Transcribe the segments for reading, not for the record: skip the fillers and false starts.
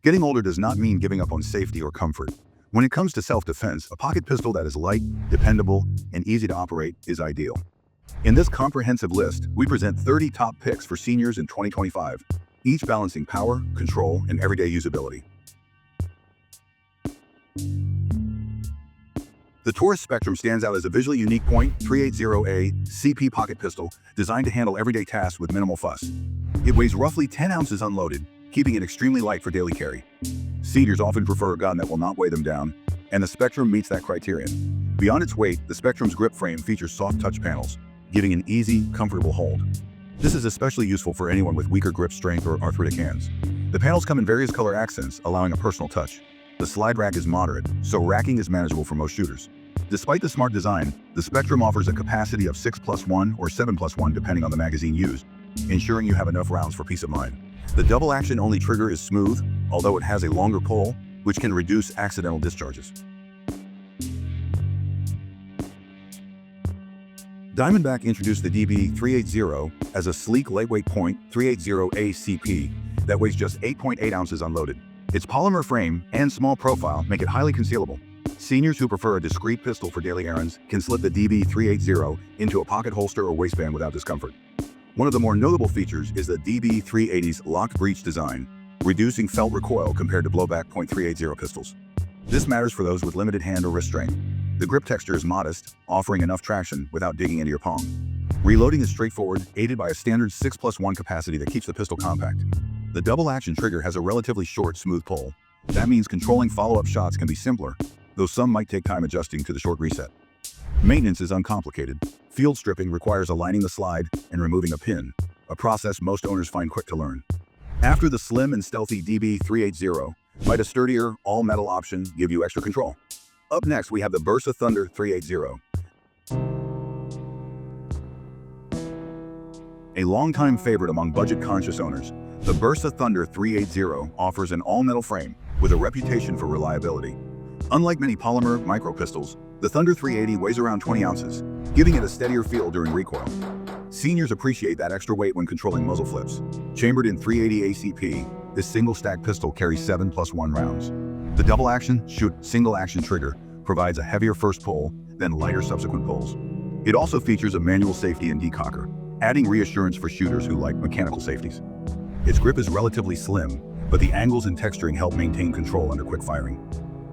Getting older does not mean giving up on safety or comfort. When it comes to self-defense, a pocket pistol that is light, dependable, and easy to operate is ideal. In this comprehensive list, we present 30 top picks for seniors in 2025, each balancing power, control, and everyday usability. The Taurus Spectrum stands out as a visually unique .380A CP pocket pistol designed to handle everyday tasks with minimal fuss. It weighs roughly 10 ounces unloaded, keeping it extremely light for daily carry. Seniors often prefer a gun that will not weigh them down, and the Spectrum meets that criterion. Beyond its weight, the Spectrum's grip frame features soft touch panels, giving an easy, comfortable hold. This is especially useful for anyone with weaker grip strength or arthritic hands. The panels come in various color accents, allowing a personal touch. The slide rack is moderate, so racking is manageable for most shooters. Despite the smart design, the Spectrum offers a capacity of 6+1 or 7+1 depending on the magazine used, ensuring you have enough rounds for peace of mind. The double-action only trigger is smooth, although it has a longer pull, which can reduce accidental discharges. Diamondback introduced the DB380 as a sleek, lightweight .380A CP that weighs just 8.8 ounces unloaded. Its polymer frame and small profile make it highly concealable. Seniors who prefer a discreet pistol for daily errands can slip the DB380 into a pocket holster or waistband without discomfort. One of the more notable features is the DB380's locked breech design, reducing felt recoil compared to blowback .380 pistols. This matters for those with limited hand or wrist strength. The grip texture is modest, offering enough traction without digging into your palm. Reloading is straightforward, aided by a standard 6+1 capacity that keeps the pistol compact. The double-action trigger has a relatively short, smooth pull. That means controlling follow-up shots can be simpler, though some might take time adjusting to the short reset. Maintenance is uncomplicated. Field stripping requires aligning the slide and removing a pin, a process most owners find quick to learn. After the slim and stealthy DB380, might a sturdier, all-metal option give you extra control? Up next, we have the Bersa Thunder 380. A longtime favorite among budget-conscious owners, the Bersa Thunder 380 offers an all-metal frame with a reputation for reliability. Unlike many polymer micro pistols, the Thunder 380 weighs around 20 ounces, giving it a steadier feel during recoil. Seniors appreciate that extra weight when controlling muzzle flips. Chambered in .380 ACP, this single-stack pistol carries 7+1 rounds. The double-action, single-action trigger provides a heavier first pull, then lighter subsequent pulls. It also features a manual safety and decocker, adding reassurance for shooters who like mechanical safeties. Its grip is relatively slim, but the angles and texturing help maintain control under quick firing.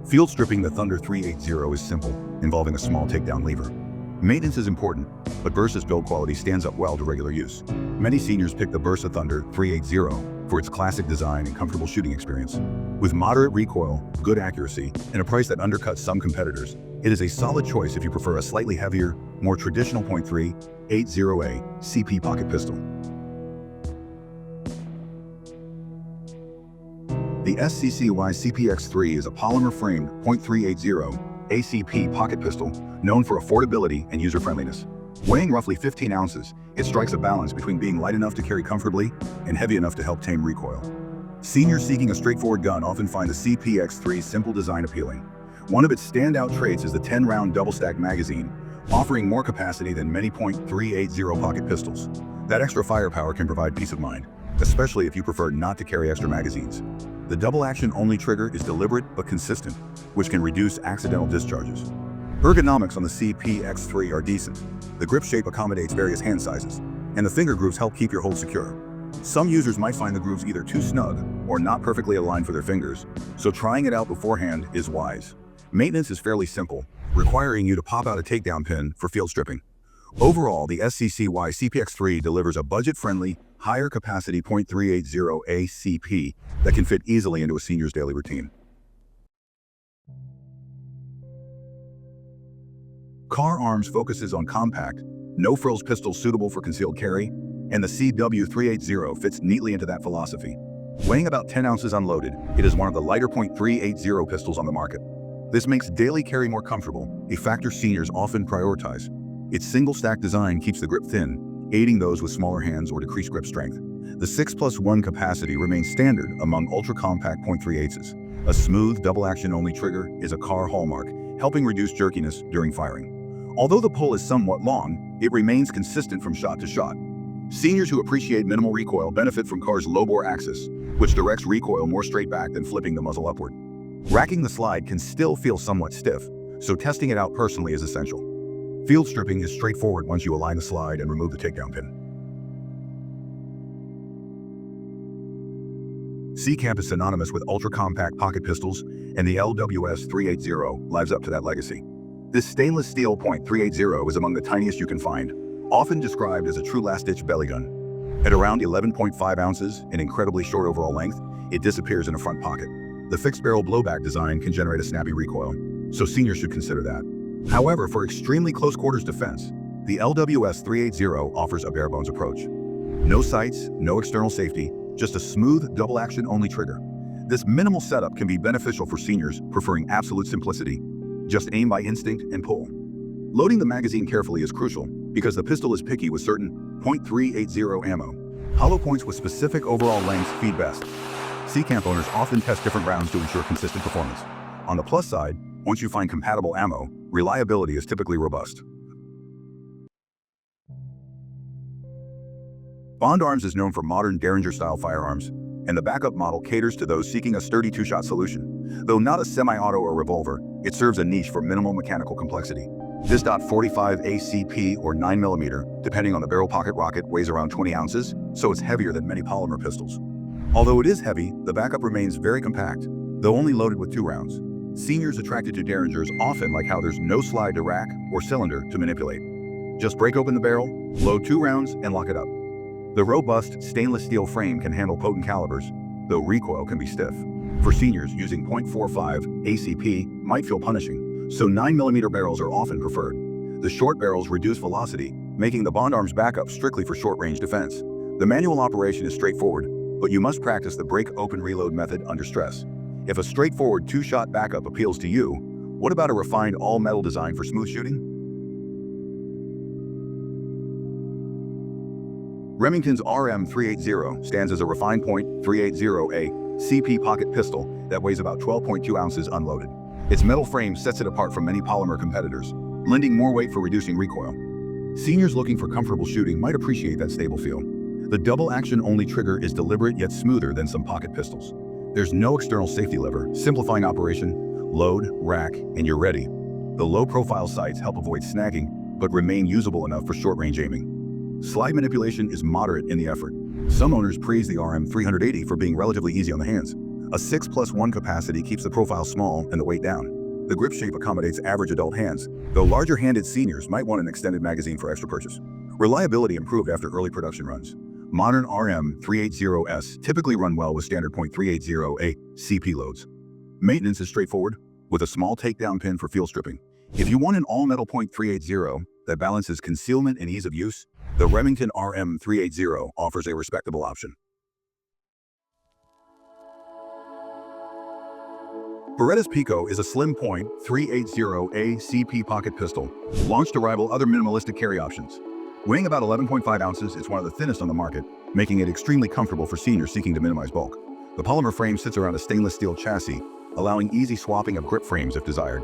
Field stripping the Thunder 380 is simple, involving a small takedown lever. Maintenance is important, but Bersa's build quality stands up well to regular use. Many seniors pick the Bersa Thunder 380 for its classic design and comfortable shooting experience. With moderate recoil, good accuracy, and a price that undercuts some competitors, it is a solid choice if you prefer a slightly heavier, more traditional .380A CP pocket pistol. The SCCY CPX3 is a polymer-framed .380 ACP pocket pistol known for affordability and user-friendliness. Weighing roughly 15 ounces, it strikes a balance between being light enough to carry comfortably and heavy enough to help tame recoil. Seniors seeking a straightforward gun often find the CPX3's simple design appealing. One of its standout traits is the 10-round double-stack magazine, offering more capacity than many .380 pocket pistols. That extra firepower can provide peace of mind, especially if you prefer not to carry extra magazines. The double-action only trigger is deliberate but consistent, which can reduce accidental discharges. Ergonomics on the CPX3 are decent. The grip shape accommodates various hand sizes, and the finger grooves help keep your hold secure. Some users might find the grooves either too snug or not perfectly aligned for their fingers, so trying it out beforehand is wise. Maintenance is fairly simple, requiring you to pop out a takedown pin for field stripping. Overall, the SCCY CPX3 delivers a budget-friendly, higher capacity .380 ACP that can fit easily into a senior's daily routine. Kahr Arms focuses on compact, no-frills pistols suitable for concealed carry, and the CW380 fits neatly into that philosophy. Weighing about 10 ounces unloaded, it is one of the lighter .380 pistols on the market. This makes daily carry more comfortable, a factor seniors often prioritize. Its single-stack design keeps the grip thin, aiding those with smaller hands or decreased grip strength. The 6+1 capacity remains standard among ultra-compact .380s. A smooth, double-action only trigger is a Kahr hallmark, helping reduce jerkiness during firing. Although the pull is somewhat long, it remains consistent from shot to shot. Seniors who appreciate minimal recoil benefit from Kahr's low-bore axis, which directs recoil more straight back than flipping the muzzle upward. Racking the slide can still feel somewhat stiff, so testing it out personally is essential. Field stripping is straightforward once you align the slide and remove the takedown pin. Seecamp is synonymous with ultra-compact pocket pistols, and the LWS 380 lives up to that legacy. This stainless steel .380 is among the tiniest you can find, often described as a true last-ditch belly gun. At around 11.5 ounces and incredibly short overall length, it disappears in a front pocket. The fixed-barrel blowback design can generate a snappy recoil, so seniors should consider that. However, for extremely close-quarters defense, the LWS 380 offers a bare-bones approach. No sights, no external safety, just a smooth, double-action only trigger. This minimal setup can be beneficial for seniors preferring absolute simplicity. Just aim by instinct and pull. Loading the magazine carefully is crucial because the pistol is picky with certain .380 ammo. Hollow points with specific overall lengths feed best. Seecamp owners often test different rounds to ensure consistent performance. On the plus side, once you find compatible ammo, reliability is typically robust. Bond Arms is known for modern Derringer-style firearms, and the backup model caters to those seeking a sturdy two-shot solution. Though not a semi-auto or revolver, it serves a niche for minimal mechanical complexity. This .45 ACP or 9mm, depending on the barrel pocket rocket, weighs around 20 ounces, so it's heavier than many polymer pistols. Although it is heavy, the backup remains very compact, though only loaded with 2 rounds. Seniors attracted to Derringers often like how there's no slide to rack or cylinder to manipulate. Just break open the barrel, load 2 rounds, and lock it up. The robust stainless steel frame can handle potent calibers, though recoil can be stiff. For seniors, using .45 ACP might feel punishing, so 9mm barrels are often preferred. The short barrels reduce velocity, making the Bond Arms backup strictly for short-range defense. The manual operation is straightforward, but you must practice the break-open-reload method under stress. If a straightforward 2-shot backup appeals to you, what about a refined all-metal design for smooth shooting? Remington's RM380 stands as a refined .380A CP pocket pistol that weighs about 12.2 ounces unloaded. Its metal frame sets it apart from many polymer competitors, lending more weight for reducing recoil. Seniors looking for comfortable shooting might appreciate that stable feel. The double-action only trigger is deliberate yet smoother than some pocket pistols. There's no external safety lever, simplifying operation, load, rack, and you're ready. The low-profile sights help avoid snagging, but remain usable enough for short-range aiming. Slide manipulation is moderate in the effort. Some owners praise the RM380 for being relatively easy on the hands. A 6+1 capacity keeps the profile small and the weight down. The grip shape accommodates average adult hands, though larger-handed seniors might want an extended magazine for extra purchase. Reliability improved after early production runs. Modern RM380s typically run well with standard .380A CP loads. Maintenance is straightforward, with a small takedown pin for field stripping. If you want an all-metal .380 that balances concealment and ease of use, the Remington RM380 offers a respectable option. Beretta's Pico is a slim .380A CP pocket pistol, launched to rival other minimalistic carry options. Weighing about 11.5 ounces, it's one of the thinnest on the market, making it extremely comfortable for seniors seeking to minimize bulk. The polymer frame sits around a stainless steel chassis, allowing easy swapping of grip frames if desired.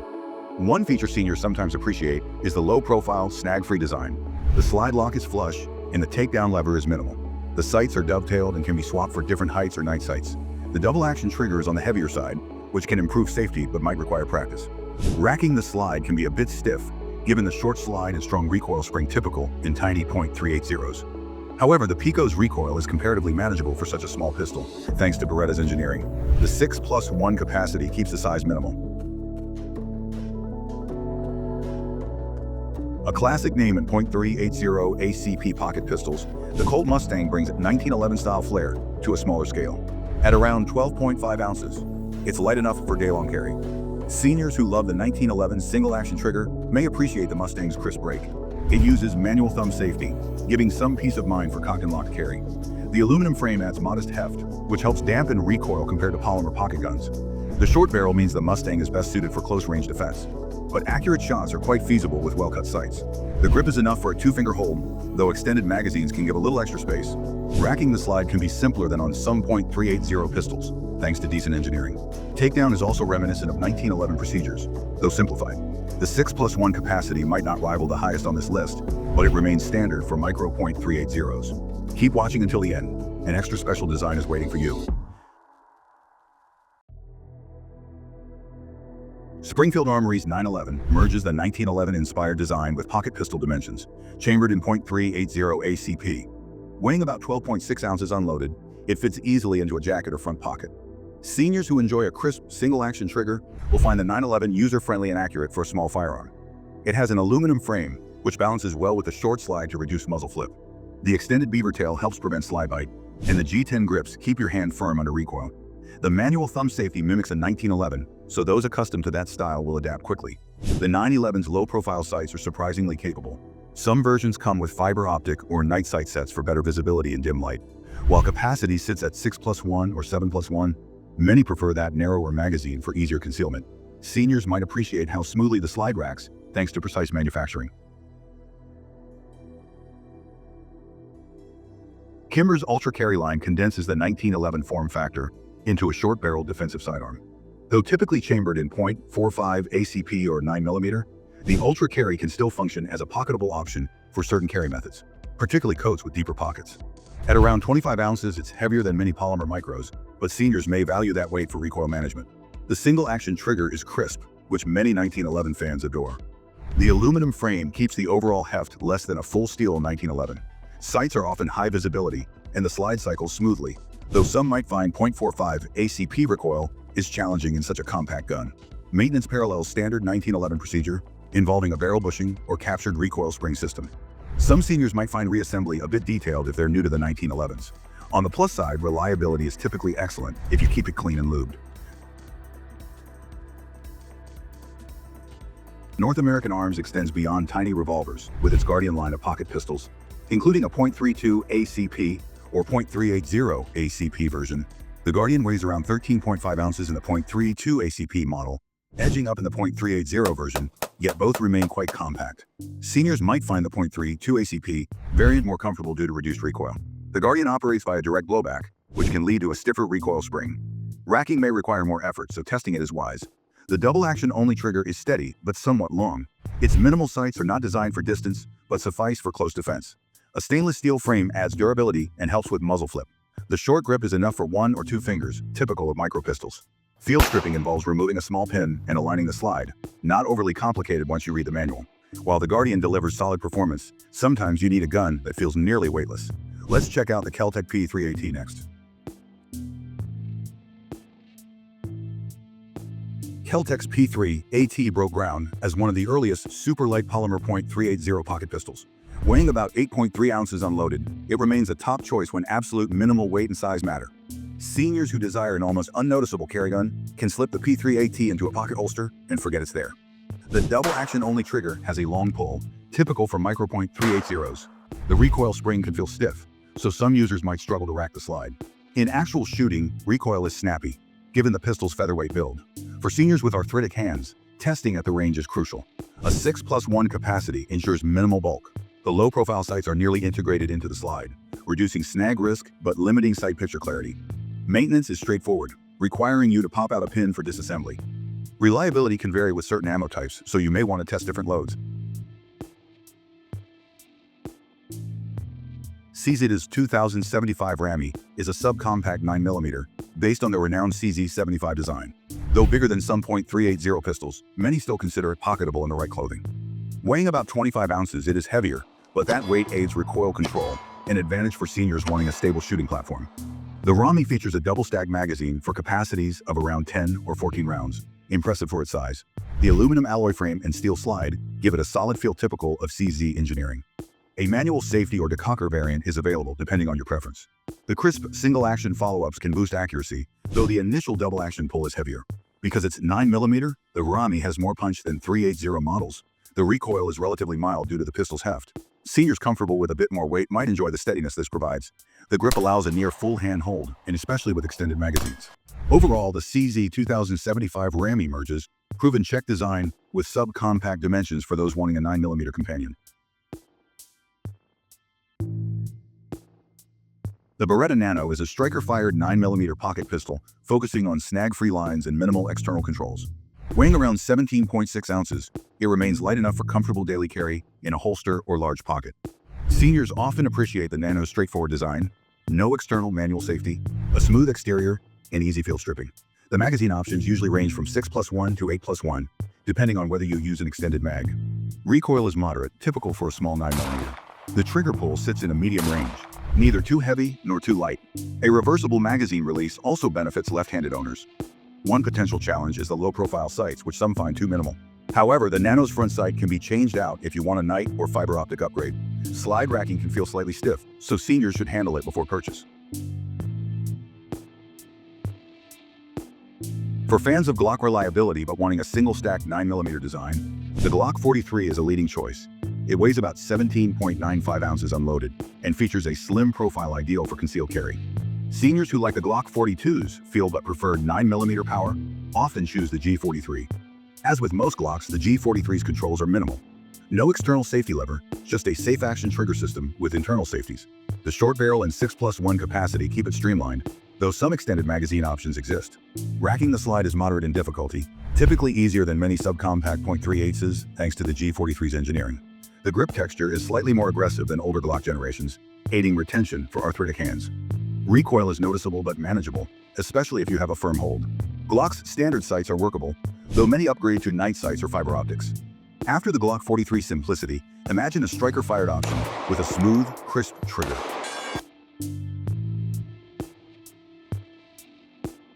One feature seniors sometimes appreciate is the low-profile, snag-free design. The slide lock is flush, and the takedown lever is minimal. The sights are dovetailed and can be swapped for different heights or night sights. The double-action trigger is on the heavier side, which can improve safety but might require practice. Racking the slide can be a bit stiff, given the short slide and strong recoil spring typical in tiny .380s. However, the Pico's recoil is comparatively manageable for such a small pistol, thanks to Beretta's engineering. The 6+1 capacity keeps the size minimal. A classic name in .380 ACP pocket pistols, the Colt Mustang brings 1911-style flair to a smaller scale. At around 12.5 ounces, it's light enough for day-long carry. Seniors who love the 1911 single-action trigger may appreciate the Mustang's crisp break. It uses manual thumb safety, giving some peace of mind for cocked and locked carry. The aluminum frame adds modest heft, which helps dampen recoil compared to polymer pocket guns. The short barrel means the Mustang is best suited for close-range defense, but accurate shots are quite feasible with well-cut sights. The grip is enough for a 2-finger hold, though extended magazines can give a little extra space. Racking the slide can be simpler than on some .380 pistols, thanks to decent engineering. Takedown is also reminiscent of 1911 procedures, though simplified. The 6+1 capacity might not rival the highest on this list, but it remains standard for micro .380s. Keep watching until the end. An extra special design is waiting for you. Springfield Armory's 911 merges the 1911-inspired design with pocket pistol dimensions, chambered in .380 ACP. Weighing about 12.6 ounces unloaded, it fits easily into a jacket or front pocket. Seniors who enjoy a crisp, single-action trigger will find the 911 user-friendly and accurate for a small firearm. It has an aluminum frame, which balances well with a short slide to reduce muzzle flip. The extended beaver tail helps prevent slide bite, and the G10 grips keep your hand firm under recoil. The manual thumb safety mimics a 1911, so those accustomed to that style will adapt quickly. The 911's low-profile sights are surprisingly capable. Some versions come with fiber optic or night sight sets for better visibility in dim light. While capacity sits at 6+1 or 7+1, many prefer that narrower magazine for easier concealment. Seniors might appreciate how smoothly the slide racks, thanks to precise manufacturing. Kimber's Ultra Carry line condenses the 1911 form factor into a short-barreled defensive sidearm. Though typically chambered in .45 ACP or 9mm, the Ultra Carry can still function as a pocketable option for certain carry methods, particularly coats with deeper pockets. At around 25 ounces, it's heavier than many polymer micros, but seniors may value that weight for recoil management. The single-action trigger is crisp, which many 1911 fans adore. The aluminum frame keeps the overall heft less than a full steel 1911. Sights are often high visibility, and the slide cycles smoothly, though some might find .45 ACP recoil is challenging in such a compact gun. Maintenance parallels standard 1911 procedure, involving a barrel bushing or captured recoil spring system. Some seniors might find reassembly a bit detailed if they're new to the 1911s. On the plus side, reliability is typically excellent if you keep it clean and lubed. North American Arms extends beyond tiny revolvers with its Guardian line of pocket pistols, including a .32 ACP or .380 ACP version. The Guardian weighs around 13.5 ounces in the .32 ACP model, edging up in the .380 version, yet both remain quite compact. Seniors might find the .32 ACP variant more comfortable due to reduced recoil. The Guardian operates by a direct blowback, which can lead to a stiffer recoil spring. Racking may require more effort, so testing it is wise. The double-action only trigger is steady, but somewhat long. Its minimal sights are not designed for distance, but suffice for close defense. A stainless steel frame adds durability and helps with muzzle flip. The short grip is enough for 1 or 2 fingers, typical of micro pistols. Field stripping involves removing a small pin and aligning the slide, not overly complicated once you read the manual. While the Guardian delivers solid performance, sometimes you need a gun that feels nearly weightless. Let's check out the Kel-Tec P3AT next. Kel-Tec's P3AT broke ground as one of the earliest super light polymer .380 pocket pistols. Weighing about 8.3 ounces unloaded, it remains a top choice when absolute minimal weight and size matter. Seniors who desire an almost unnoticeable carry gun can slip the P3AT into a pocket holster and forget it's there. The double-action only trigger has a long pull, typical for micro .380s. The recoil spring can feel stiff, so some users might struggle to rack the slide. In actual shooting, recoil is snappy, given the pistol's featherweight build. For seniors with arthritic hands, testing at the range is crucial. A 6+1 capacity ensures minimal bulk. The low-profile sights are nearly integrated into the slide, reducing snag risk but limiting sight picture clarity. Maintenance is straightforward, requiring you to pop out a pin for disassembly. Reliability can vary with certain ammo types, so you may want to test different loads. CZ's 2075 RAMI is a subcompact 9mm, based on the renowned CZ75 design. Though bigger than some .380 pistols, many still consider it pocketable in the right clothing. Weighing about 25 ounces, it is heavier, but that weight aids recoil control, an advantage for seniors wanting a stable shooting platform. The RAMI features a double-stack magazine for capacities of around 10 or 14 rounds, impressive for its size. The aluminum alloy frame and steel slide give it a solid feel typical of CZ engineering. A manual safety or decocker variant is available depending on your preference. The crisp single-action follow-ups can boost accuracy, though the initial double-action pull is heavier. Because it's 9mm, the RAMI has more punch than .380 models. The recoil is relatively mild due to the pistol's heft. Seniors comfortable with a bit more weight might enjoy the steadiness this provides. The grip allows a near full hand hold, and especially with extended magazines. Overall, the CZ 2075 RAMI merges proven check design with subcompact dimensions for those wanting a 9mm companion. The Beretta Nano is a striker-fired 9mm pocket pistol, focusing on snag-free lines and minimal external controls. Weighing around 17.6 ounces, it remains light enough for comfortable daily carry in a holster or large pocket. Seniors often appreciate the Nano's straightforward design, no external manual safety, a smooth exterior, and easy field stripping. The magazine options usually range from 6+1 to 8+1, depending on whether you use an extended mag. Recoil is moderate, typical for a small 9mm. The trigger pull sits in a medium range, neither too heavy nor too light. A reversible magazine release also benefits left-handed owners. One potential challenge is the low-profile sights, which some find too minimal. However, the Nano's front sight can be changed out if you want a night or fiber optic upgrade. Slide racking can feel slightly stiff, so seniors should handle it before purchase. For fans of Glock reliability but wanting a single-stack 9mm design, the Glock 43 is a leading choice. It weighs about 17.95 ounces unloaded and features a slim profile ideal for concealed carry. Seniors who like the Glock 42's feel but prefer 9mm power often choose the G43. As with most Glocks, the G43's controls are minimal. No external safety lever, just a safe action trigger system with internal safeties. The short barrel and 6+1 capacity keep it streamlined, though some extended magazine options exist. Racking the slide is moderate in difficulty, typically easier than many subcompact .3/8s thanks to the G43's engineering. The grip texture is slightly more aggressive than older Glock generations, aiding retention for arthritic hands. Recoil is noticeable but manageable, especially if you have a firm hold. Glock's standard sights are workable, though many upgrade to night sights or fiber optics. After the Glock 43 simplicity, imagine a striker-fired option with a smooth, crisp trigger.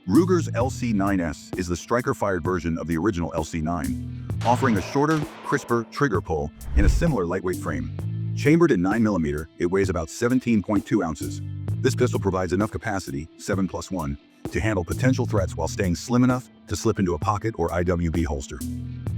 Ruger's LC9S is the striker-fired version of the original LC9, offering a shorter, crisper trigger pull in a similar lightweight frame. Chambered in 9mm, it weighs about 17.2 ounces. This pistol provides enough capacity, 7+1, to handle potential threats while staying slim enough to slip into a pocket or IWB holster.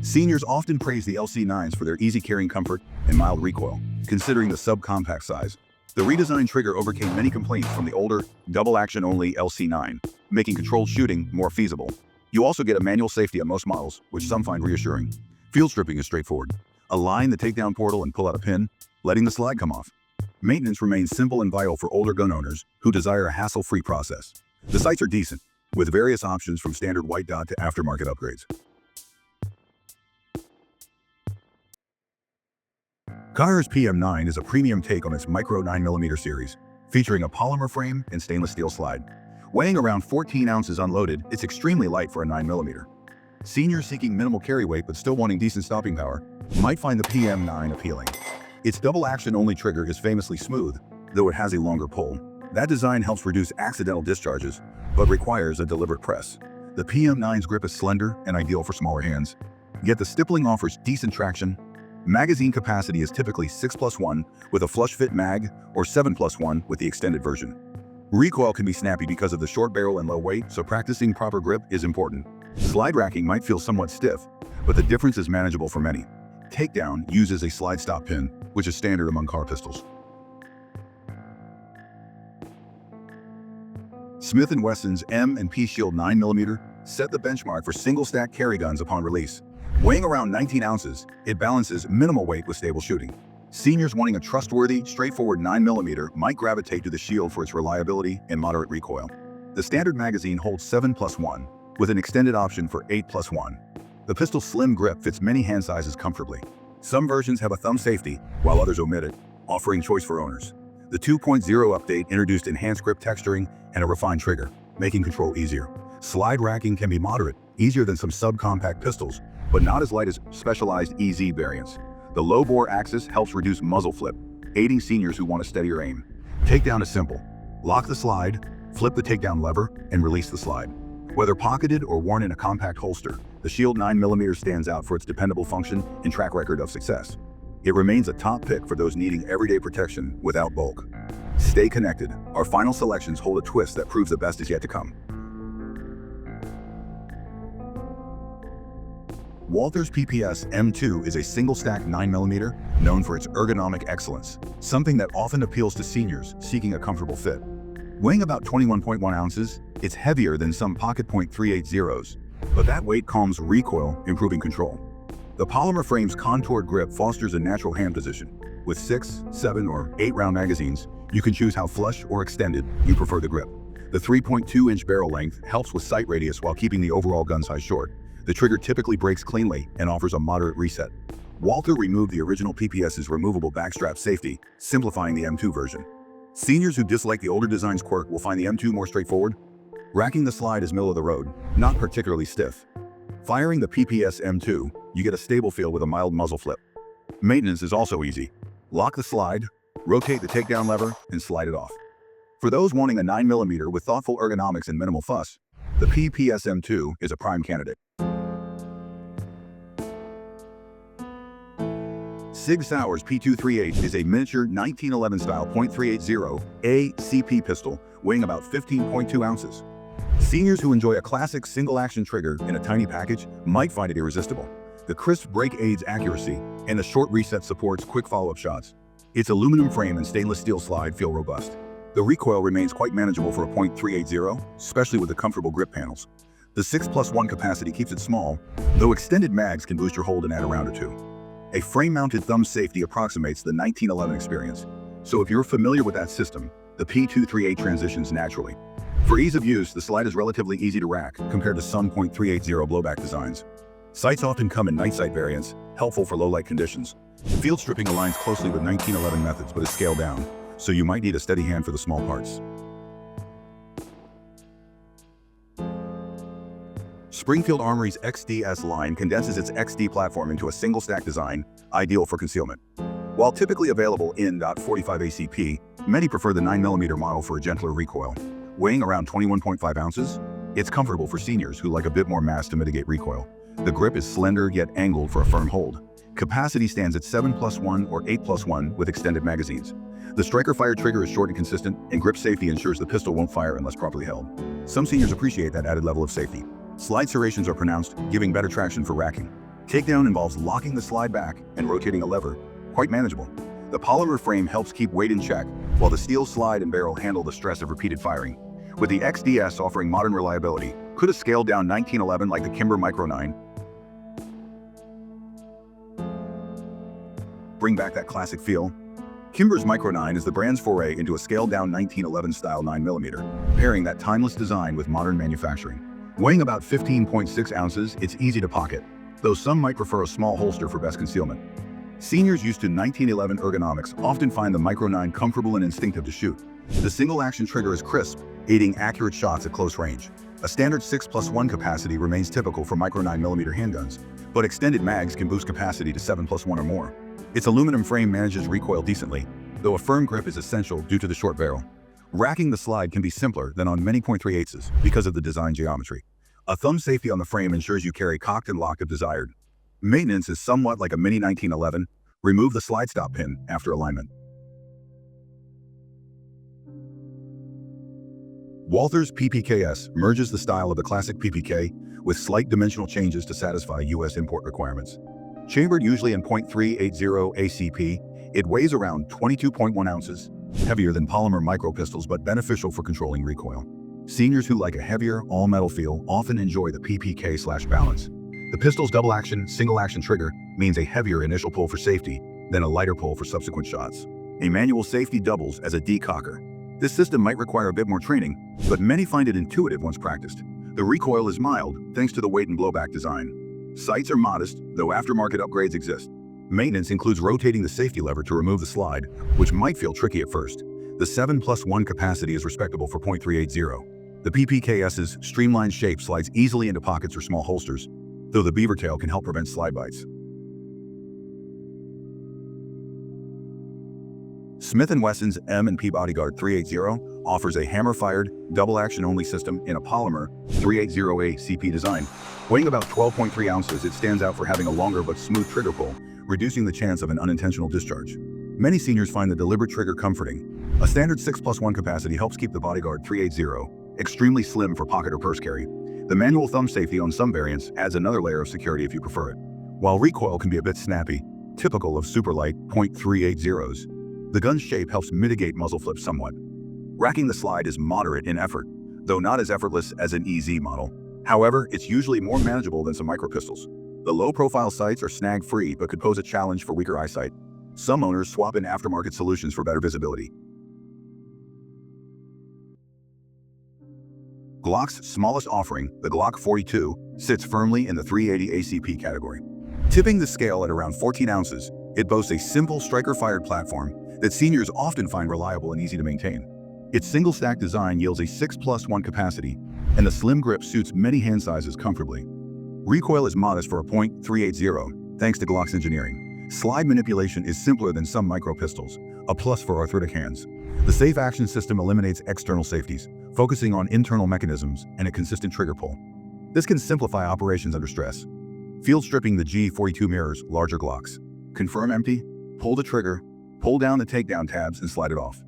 Seniors often praise the LC9s for their easy carrying comfort and mild recoil, considering the subcompact size. The redesigned trigger overcame many complaints from the older, double-action-only LC9, making controlled shooting more feasible. You also get a manual safety on most models, which some find reassuring. Field stripping is straightforward. Align the takedown portal and pull out a pin, letting the slide come off. Maintenance remains simple and vital for older gun owners who desire a hassle-free process. The sights are decent, with various options from standard white dot to aftermarket upgrades. Kahr's PM9 is a premium take on its micro 9mm series, featuring a polymer frame and stainless steel slide. Weighing around 14 ounces unloaded, it's extremely light for a 9mm. Seniors seeking minimal carry weight but still wanting decent stopping power might find the PM9 appealing. Its double-action-only trigger is famously smooth, though it has a longer pull. That design helps reduce accidental discharges, but requires a deliberate press. The PM9's grip is slender and ideal for smaller hands, yet the stippling offers decent traction. Magazine capacity is typically 6+1 with a flush-fit mag or 7+1 with the extended version. Recoil can be snappy because of the short barrel and low weight, so practicing proper grip is important. Slide racking might feel somewhat stiff, but the difference is manageable for many. Takedown uses a slide stop pin, which is standard among Kahr pistols. Smith & Wesson's M and P Shield 9mm set the benchmark for single-stack carry guns upon release. Weighing around 19 ounces, it balances minimal weight with stable shooting. Seniors wanting a trustworthy, straightforward 9mm might gravitate to the Shield for its reliability and moderate recoil. The standard magazine holds 7+1, with an extended option for 8+1. The pistol's slim grip fits many hand sizes comfortably. Some versions have a thumb safety, while others omit it, offering choice for owners. The 2.0 update introduced enhanced grip texturing and a refined trigger, making control easier. Slide racking can be moderate, easier than some subcompact pistols, but not as light as specialized EZ variants. The low-bore axis helps reduce muzzle flip, aiding seniors who want a steadier aim. Takedown is simple. Lock the slide, flip the takedown lever, and release the slide. Whether pocketed or worn in a compact holster, the Shield 9mm stands out for its dependable function and track record of success. It remains a top pick for those needing everyday protection without bulk. Stay connected. Our final selections hold a twist that proves the best is yet to come. Walther's PPS M2 is a single-stack 9mm known for its ergonomic excellence, something that often appeals to seniors seeking a comfortable fit. Weighing about 21.1 ounces, it's heavier than some pocket .380s, but that weight calms recoil, improving control. The polymer frame's contoured grip fosters a natural hand position. With 6, 7, or 8-round magazines, you can choose how flush or extended you prefer the grip. The 3.2-inch barrel length helps with sight radius while keeping the overall gun size short. The trigger typically breaks cleanly and offers a moderate reset. Walther removed the original PPS's removable backstrap safety, simplifying the M2 version. Seniors who dislike the older design's quirk will find the M2 more straightforward. Racking the slide is middle of the road, not particularly stiff. Firing the PPS M2, you get a stable feel with a mild muzzle flip. Maintenance is also easy. Lock the slide, rotate the takedown lever, and slide it off. For those wanting a 9mm with thoughtful ergonomics and minimal fuss, the PPS M2 is a prime candidate. SIG Sauer's P238 is a miniature 1911 style .380 ACP pistol weighing about 15.2 ounces. Seniors who enjoy a classic single-action trigger in a tiny package might find it irresistible. The crisp break aids accuracy, and the short reset supports quick follow-up shots. Its aluminum frame and stainless steel slide feel robust. The recoil remains quite manageable for a .380, especially with the comfortable grip panels. The 6+1 capacity keeps it small, though extended mags can boost your hold and add a round or two. A frame-mounted thumb safety approximates the 1911 experience, so if you're familiar with that system, the P238 transitions naturally. For ease of use, the slide is relatively easy to rack compared to some .380 blowback designs. Sights often come in night sight variants, helpful for low-light conditions. Field stripping aligns closely with 1911 methods but is scaled down, so you might need a steady hand for the small parts. Springfield Armory's XDS line condenses its XD platform into a single-stack design, ideal for concealment. While typically available in .45 ACP, many prefer the 9mm model for a gentler recoil. Weighing around 21.5 ounces, it's comfortable for seniors who like a bit more mass to mitigate recoil. The grip is slender yet angled for a firm hold. Capacity stands at 7+1 or 8+1 with extended magazines. The striker-fired trigger is short and consistent, and grip safety ensures the pistol won't fire unless properly held. Some seniors appreciate that added level of safety. Slide serrations are pronounced, giving better traction for racking. Takedown involves locking the slide back and rotating a lever, quite manageable. The polymer frame helps keep weight in check, while the steel slide and barrel handle the stress of repeated firing. With the XDS offering modern reliability, could a scaled-down 1911 like the Kimber Micro 9 bring back that classic feel? Kimber's Micro 9 is the brand's foray into a scaled-down 1911 style 9mm, pairing that timeless design with modern manufacturing. Weighing about 15.6 ounces, it's easy to pocket, though some might prefer a small holster for best concealment. Seniors used to 1911 ergonomics often find the Micro 9 comfortable and instinctive to shoot. The single-action trigger is crisp, aiding accurate shots at close range. A standard 6+1 capacity remains typical for Micro 9mm handguns, but extended mags can boost capacity to 7+1 or more. Its aluminum frame manages recoil decently, though a firm grip is essential due to the short barrel. Racking the slide can be simpler than on many .380s because of the design geometry. A thumb safety on the frame ensures you carry cocked and locked if desired. Maintenance is somewhat like a mini 1911. Remove the slide stop pin after alignment. Walther's PPKS merges the style of the classic PPK with slight dimensional changes to satisfy U.S. import requirements. Chambered usually in .380 ACP, it weighs around 22.1 ounces, heavier than polymer micro pistols but beneficial for controlling recoil. Seniors who like a heavier, all-metal feel often enjoy the PPK/balance. The pistol's double-action, single-action trigger means a heavier initial pull for safety than a lighter pull for subsequent shots. A manual safety doubles as a decocker. This system might require a bit more training, but many find it intuitive once practiced. The recoil is mild thanks to the weight and blowback design. Sights are modest, though aftermarket upgrades exist. Maintenance includes rotating the safety lever to remove the slide, which might feel tricky at first. The 7+1 capacity is respectable for .380. The PPKS's streamlined shape slides easily into pockets or small holsters, though the beaver tail can help prevent slide bites. Smith & Wesson's M&P Bodyguard 380 offers a hammer-fired, double-action-only system in a polymer 380 ACP design. Weighing about 12.3 ounces, it stands out for having a longer but smooth trigger pull, reducing the chance of an unintentional discharge. Many seniors find the deliberate trigger comforting. A standard 6+1 capacity helps keep the Bodyguard 380 extremely slim for pocket or purse carry. The manual thumb safety on some variants adds another layer of security if you prefer it. While recoil can be a bit snappy, typical of superlight .380s, the gun's shape helps mitigate muzzle flips somewhat. Racking the slide is moderate in effort, though not as effortless as an EZ model. However, it's usually more manageable than some micro pistols. The low-profile sights are snag-free but could pose a challenge for weaker eyesight. Some owners swap in aftermarket solutions for better visibility. Glock's smallest offering, the Glock 42, sits firmly in the 380 ACP category. Tipping the scale at around 14 ounces, it boasts a simple striker-fired platform that seniors often find reliable and easy to maintain. Its single-stack design yields a 6+1 capacity, and the slim grip suits many hand sizes comfortably. Recoil is modest for a .380, thanks to Glock's engineering. Slide manipulation is simpler than some micro pistols, a plus for arthritic hands. The safe action system eliminates external safeties, focusing on internal mechanisms and a consistent trigger pull. This can simplify operations under stress. Field stripping the G42 mirrors larger Glocks. Confirm empty, pull the trigger, pull down the takedown tabs and slide it off.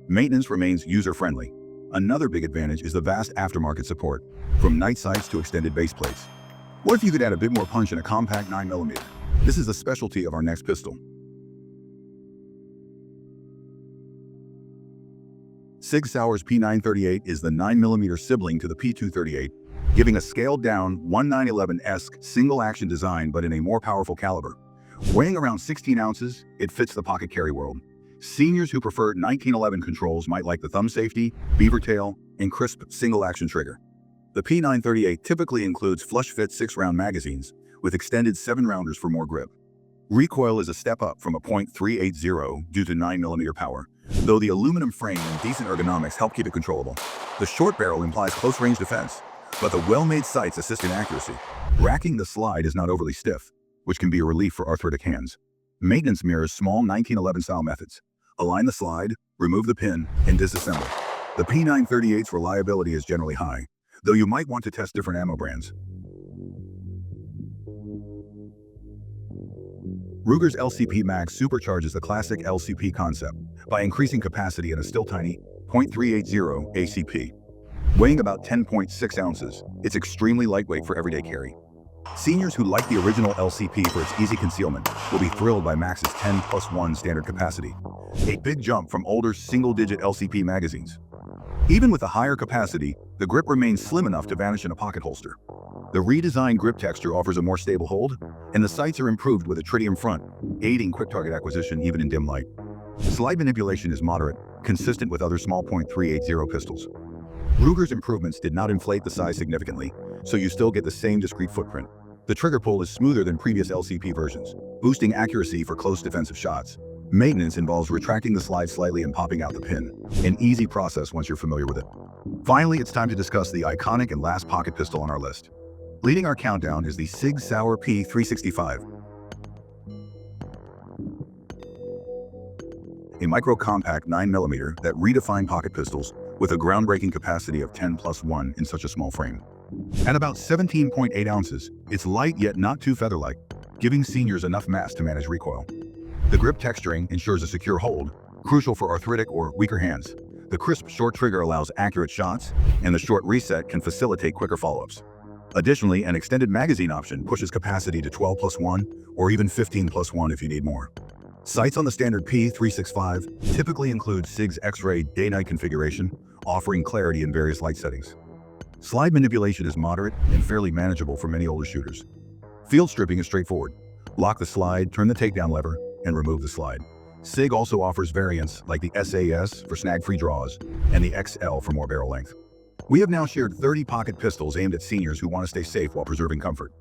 Maintenance remains user-friendly. Another big advantage is the vast aftermarket support, from night sights to extended base plates. What if you could add a bit more punch in a compact 9mm? This is the specialty of our next pistol. SIG Sauer's P938 is the 9mm sibling to the P238, giving a scaled-down 1911-esque single-action design but in a more powerful caliber. Weighing around 16 ounces, it fits the pocket carry world. Seniors who prefer 1911 controls might like the thumb safety, beaver tail, and crisp single-action trigger. The P938 typically includes flush-fit 6-round magazines, with extended 7-rounders for more grip. Recoil is a step up from a .380 due to 9mm power, though the aluminum frame and decent ergonomics help keep it controllable. The short barrel implies close-range defense, but the well-made sights assist in accuracy. Racking the slide is not overly stiff, which can be a relief for arthritic hands. Maintenance mirrors small 1911-style methods. Align the slide, remove the pin, and disassemble. The P938's reliability is generally high, though you might want to test different ammo brands. Ruger's LCP Max supercharges the classic LCP concept by increasing capacity in a still tiny .380 ACP. Weighing about 10.6 ounces, it's extremely lightweight for everyday carry. Seniors who like the original LCP for its easy concealment will be thrilled by Max's 10+1 standard capacity, a big jump from older single-digit LCP magazines. Even with a higher capacity, the grip remains slim enough to vanish in a pocket holster. The redesigned grip texture offers a more stable hold, and the sights are improved with a tritium front, aiding quick target acquisition even in dim light. Slide manipulation is moderate, consistent with other small .380 pistols. Ruger's improvements did not inflate the size significantly, so you still get the same discrete footprint. The trigger pull is smoother than previous LCP versions, boosting accuracy for close defensive shots. Maintenance involves retracting the slide slightly and popping out the pin, an easy process once you're familiar with it. Finally, it's time to discuss the iconic and last pocket pistol on our list. Leading our countdown is the SIG Sauer P365, a micro-compact 9mm that redefined pocket pistols with a groundbreaking capacity of 10+1 in such a small frame. At about 17.8 ounces, it's light yet not too feather-like, giving seniors enough mass to manage recoil. The grip texturing ensures a secure hold, crucial for arthritic or weaker hands. The crisp short trigger allows accurate shots, and the short reset can facilitate quicker follow-ups. Additionally, an extended magazine option pushes capacity to 12+1 or even 15+1 if you need more. Sights on the standard P365 typically include SIG's X-ray day-night configuration, offering clarity in various light settings. Slide manipulation is moderate and fairly manageable for many older shooters. Field stripping is straightforward. Lock the slide, turn the takedown lever, and remove the slide. SIG also offers variants like the SAS for snag-free draws and the XL for more barrel length. We have now shared 30 pocket pistols aimed at seniors who want to stay safe while preserving comfort.